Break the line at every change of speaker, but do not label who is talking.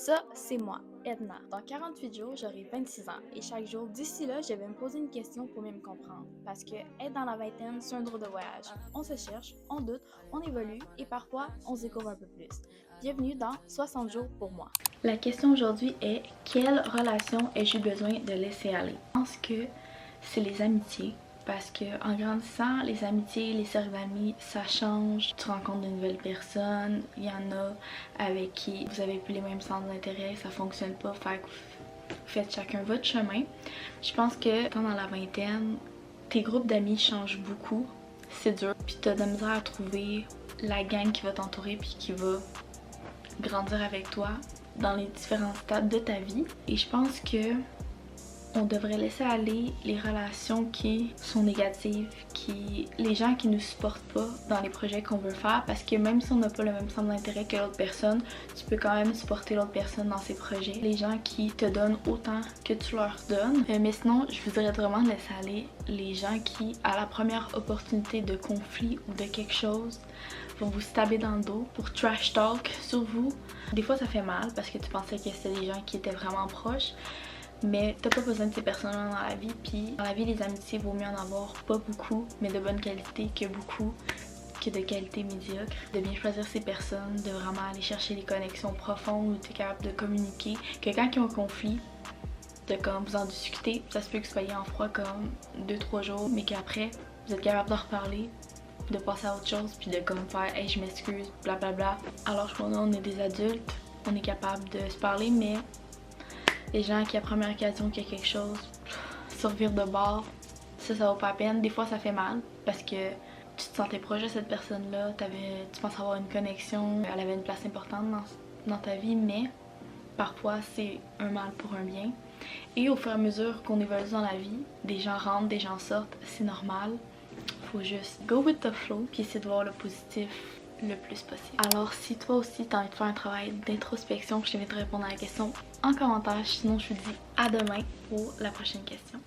Ça, c'est moi, Edna. Dans 48 jours, j'aurai 26 ans et chaque jour d'ici là, je vais me poser une question pour mieux me comprendre. Parce que être dans la vingtaine, c'est un drôle de voyage. On se cherche, on doute, on évolue et parfois, on se découvre un peu plus. Bienvenue dans 60 jours pour moi. La question aujourd'hui est quelle relation ai-je besoin de laisser aller? Je pense que c'est les amitiés. Parce que en grandissant, les amitiés, les cercles d'amis, ça change. Tu rencontres de nouvelles personnes. Il y en a avec qui vous avez plus les mêmes centres d'intérêt, ça fonctionne pas. Fait que faites chacun votre chemin. Je pense que quand dans la vingtaine, tes groupes d'amis changent beaucoup. C'est dur. Puis t'as de la misère à trouver la gang qui va t'entourer puis qui va grandir avec toi dans les différents stades de ta vie. Et je pense que on devrait laisser aller les relations qui sont négatives, les gens qui nous supportent pas dans les projets qu'on veut faire, parce que même si on n'a pas le même centre d'intérêt que l'autre personne, tu peux quand même supporter l'autre personne dans ses projets. Les gens qui te donnent autant que tu leur donnes. Mais sinon, je voudrais vraiment laisser aller les gens qui, à la première opportunité de conflit ou de quelque chose, vont vous stabber dans le dos pour trash talk sur vous. Des fois ça fait mal parce que tu pensais que c'était des gens qui étaient vraiment proches. Mais t'as pas besoin de ces personnes-là dans la vie, puis dans la vie, les amitiés, vaut mieux en avoir pas beaucoup, mais de bonne qualité que beaucoup, que de qualité médiocre. De bien choisir ces personnes, de vraiment aller chercher les connexions profondes où t'es capable de communiquer, que quand ils ont un conflit, de comme vous en discuter, ça se peut que vous soyez en froid comme 2-3 jours, mais qu'après, vous êtes capable d'en reparler, de passer à autre chose, puis de comme faire « Hey, je m'excuse, blablabla ». Alors je qu'on est des adultes, on est capable de se parler, mais les gens qui à première occasion qu'il y a quelque chose survivre de bord, ça vaut pas la peine. Des fois ça fait mal parce que tu te sentais proche de cette personne-là, tu penses avoir une connexion, elle avait une place importante dans ta vie, mais parfois c'est un mal pour un bien. Et au fur et à mesure qu'on évolue dans la vie, des gens rentrent, des gens sortent, c'est normal. Faut juste go with the flow puis essayer de voir le positif le plus possible. Alors si toi aussi t'as envie de faire un travail d'introspection, je t'invite à répondre à la question en commentaire. Sinon je vous dis à demain pour la prochaine question.